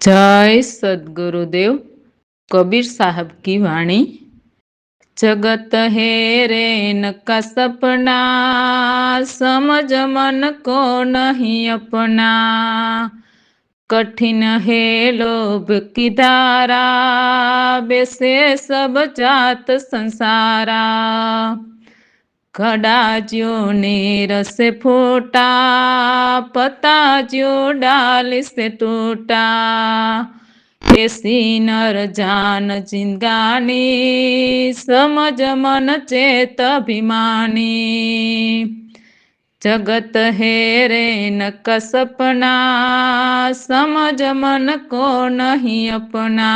जय सद्गुरुदेव। कबीर साहब की वाणी। जगत है रे नका सपना, समझ मन को नहीं अपना। कठिन है लोभ की धारा, बेसे सब जात संसारा। घड़ा ज्यो ने रसे फूटा, पता ज्यो डाल से टूटा। ऐसी नर जान जिंदगानी, समझ मन चेत अभिमानी। जगत है रे नका सपना, समझ मन को नहीं अपना।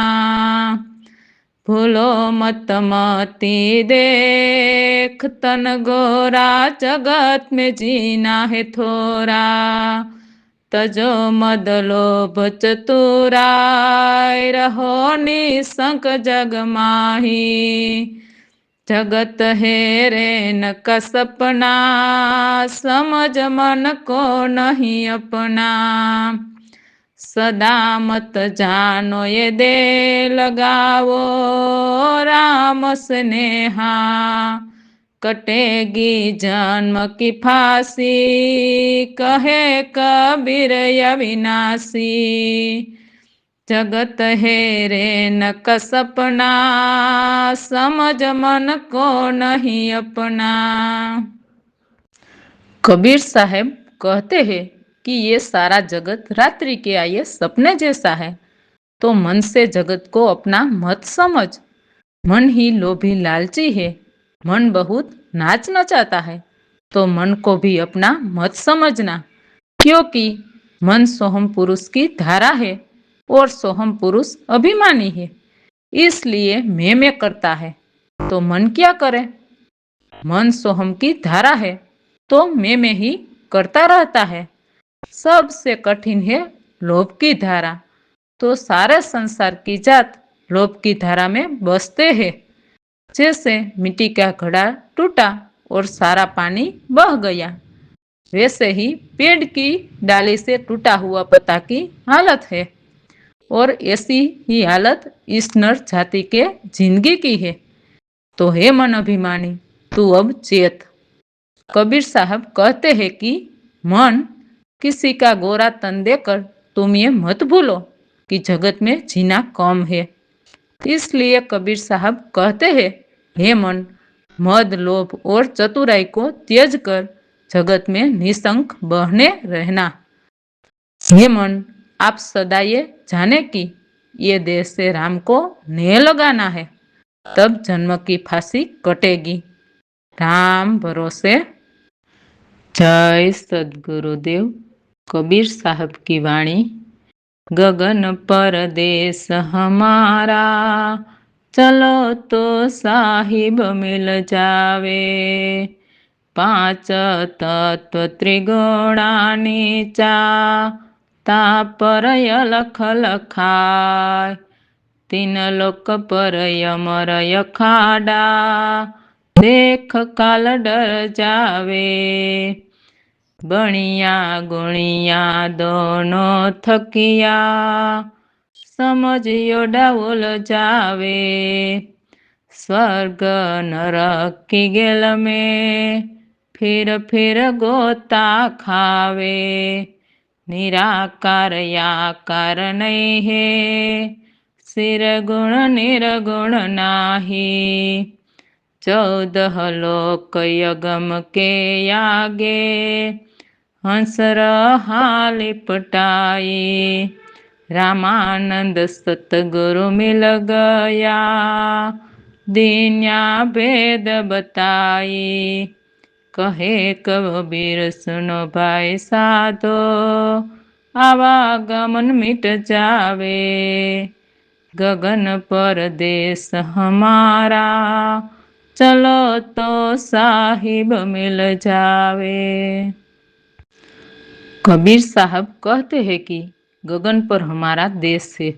भूलो मत मती देख, तन गोरा जगत में जीना है थोड़ा। तजो मद लोभ चतुराई, रहो निसंक जग माही। जगत है रे नका सपना, समझ मन को नहीं अपना। सदा मत जानो ये दे लगाओ, राम स्नेहा। कटेगी जन्म की फांसी, कहे कबीर अविनाशी। जगत है रे नका सपना, समझ मन को नहीं अपना। कबीर साहब कहते हैं कि ये सारा जगत रात्रि के आए सपने जैसा है, तो मन से जगत को अपना मत समझ। मन ही लोभी लालची है, मन बहुत नाच नचाता है, तो मन को भी अपना मत समझना। क्योंकि मन सोहम पुरुष की धारा है और सोहम पुरुष अभिमानी है, इसलिए मैं करता है। तो मन क्या करे? मन सोहम की धारा है तो मैं ही करता रहता है। सबसे कठिन है लोभ की धारा, तो सारे संसार की जात लोभ की धारा में बसते हैं। जैसे मिट्टी का घड़ा टूटा और सारा पानी बह गया, वैसे ही पेड़ की डाली से टूटा हुआ पत्ता की हालत है। और ऐसी ही हालत इस नर जाति के जिंदगी की है। तो हे मन अभिमानी, तू अब चेत। कबीर साहब कहते हैं कि मन, किसी का गोरा तन देकर तुम ये मत भूलो कि जगत में जीना कम है। इसलिए कबीर साहब कहते हैं, हे मन, मद लोभ और चतुराई को त्याज कर जगत में निसंक बहने रहना। हे मन, आप सदा ये जाने कि ये देह से राम को नेह लगाना है, तब जन्म की फांसी कटेगी। राम भरोसे। जय सद्गुरुदेव। कबीर साहब की वाणी। गगन परदेश हमारा, चलो तो साहिब मिल जावे। पांच तत्व त्रिगुणा नीचा, तापर अलख लखाय। तीन लोक पर यमर यखाडा, देख काल डर जावे। बणिया गुणिया दोनों थकिया, समझियो डाउल जावे। स्वर्ग नरक की गेल में, फिर गोता खावे। निराकार याकार नहीं है, सिर गुण निर्गुण नाही। 14 लोक यगम के आगे, हंस रहा लिपटाई। रामानंद सतगुरु मिल गया, दीन्या भेद बताई। कहे कबीर सुनो भाई साधो, आवागमन मिट जावे। गगन पर देश हमारा, चलो तो साहिब मिल जावे। कबीर साहब कहते हैं कि गगन पर हमारा देश है,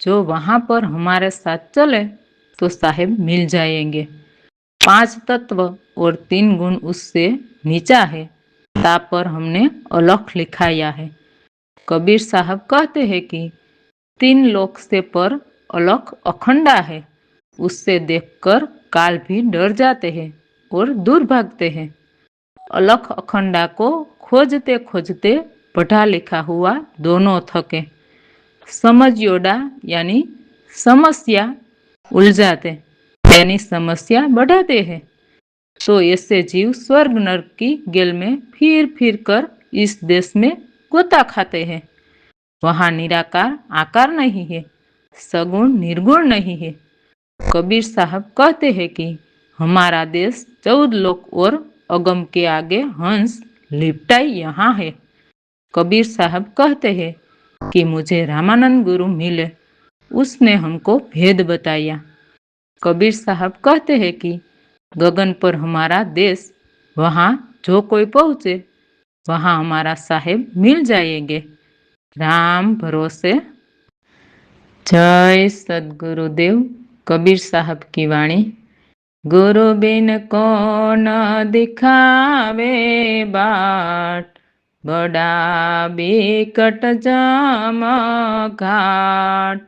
जो वहां पर हमारे साथ चले तो साहिब मिल जाएंगे। 5 तत्व और 3 गुण उससे नीचा है, ता पर हमने अलख लिखाया है। कबीर साहब कहते हैं कि तीन लोक से पर अलख अखंडा है, उससे देखकर काल भी डर जाते हैं और दूर भागते हैं। अलख अखंडा को खोजते खोजते पढ़ा लिखा हुआ दोनों थके, समझियोडा यानी समस्या उलझाते यानी समस्या बढ़ाते हैं। तो ऐसे जीव स्वर्ग नरक की गेल में फिर कर इस देश में गोता खाते हैं। वहां निराकार आकार नहीं है, सगुण निर्गुण नहीं है। कबीर साहब कहते हैं कि हमारा देश 14 लोक और अगम के आगे हंस लिपटाई यहाँ है। कबीर साहब कहते हैं कि मुझे रामानंद गुरु मिले, उसने हमको भेद बताया। कबीर साहब कहते हैं कि गगन पर हमारा देश, वहाँ जो कोई पहुँचे वहाँ हमारा साहेब मिल जाएंगे। राम भरोसे। जय सद्गुरुदेव। कबीर साहब की वाणी। गुरु बिन कौन दिखावे बाट, बड़ा बिकट जाम घाट।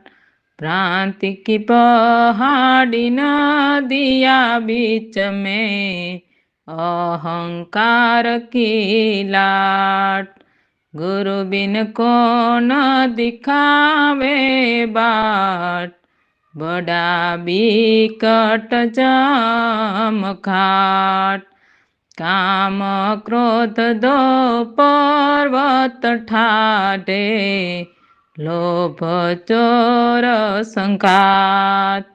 प्रांति की पहाड़ी नदिया बीच में, अहंकार की लाट। गुरु बिन कौन दिखावे बाट, बड़ा बिकट जाम घाट। काम क्रोध दो पर्वत ठाटे, लोभ चोर संघात।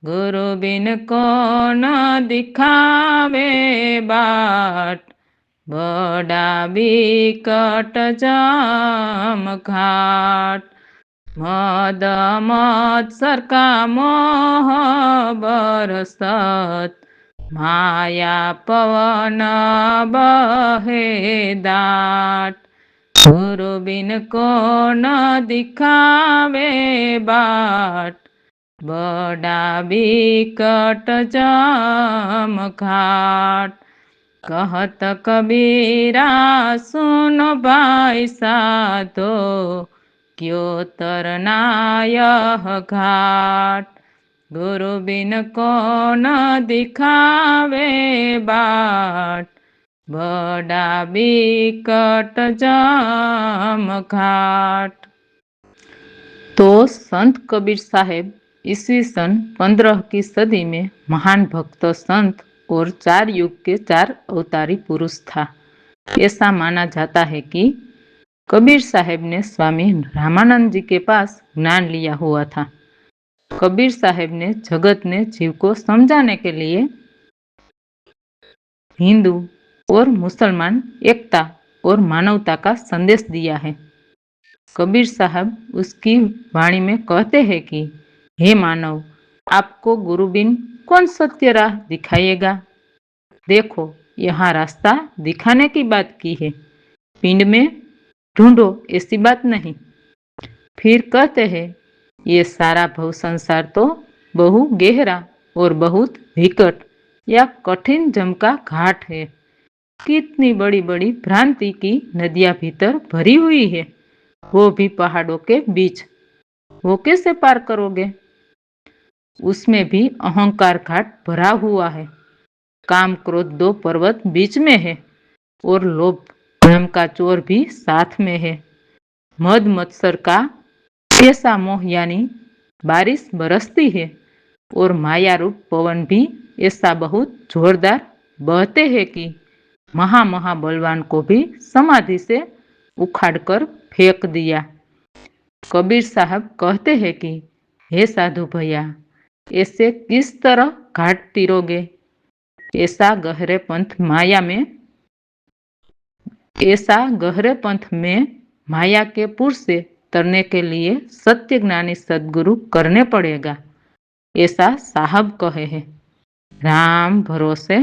गुरु बिन कौन दिखावे बाट, बड़ा बिकट जाम घाट। मद मत्सर का मोह बरसत, माया पवन बहे दाट। गुरु बिन कौन दिखावे बाट, बड़ा बिकट जाम घाट। कहत कबीरा सुनो भाई साधो, क्यों तरना यह घाट। गुरु बिन कौन दिखावे बाट, बड़ा बिकट जाम घाट। तो संत कबीर साहेब ईस्वी सन 15 की सदी में महान भक्त संत और 4 युग के 4 अवतारी पुरुष था। ऐसा माना जाता है कि कबीर साहेब ने स्वामी रामानंद जी के पास ज्ञान लिया हुआ था। कबीर साहेब ने जगत ने जीव को समझाने के लिए हिंदू और मुसलमान एकता और मानवता का संदेश दिया है। कबीर साहब उसकी वाणी में कहते हैं कि हे मानव, आपको गुरु बिन कौन सत्य राह दिखाएगा। देखो, यहाँ रास्ता दिखाने की बात की है, पिंड में ढूंढो ऐसी बात नहीं। फिर कहते हैं ये सारा भव संसार तो बहु गहरा और बहुत विकट या कठिन जम का घाट है। कितनी बड़ी बड़ी भ्रांति की नदियां भीतर भरी हुई है, वो भी पहाड़ों के बीच। वो कैसे पार करोगे। उसमें भी अहंकार घाट भरा हुआ है। काम क्रोध 2 पर्वत बीच में है और लोभ भ्रम का चोर भी साथ में है। मद मत्सर का ऐसा मोह यानी बारिश बरसती है और माया रूप पवन भी ऐसा बहुत जोरदार बहते हैं कि महा बलवान को भी समाधि से उखाड़कर फेंक दिया। कबीर साहब कहते हैं कि हे साधु भैया, ऐसे किस तरह घाट तीरोगे। ऐसा गहरे पंथ में माया के पुर से तरने के लिए सत्य ज्ञानी सदगुरु करने पड़ेगा, ऐसा साहब कहे हैं। राम भरोसे।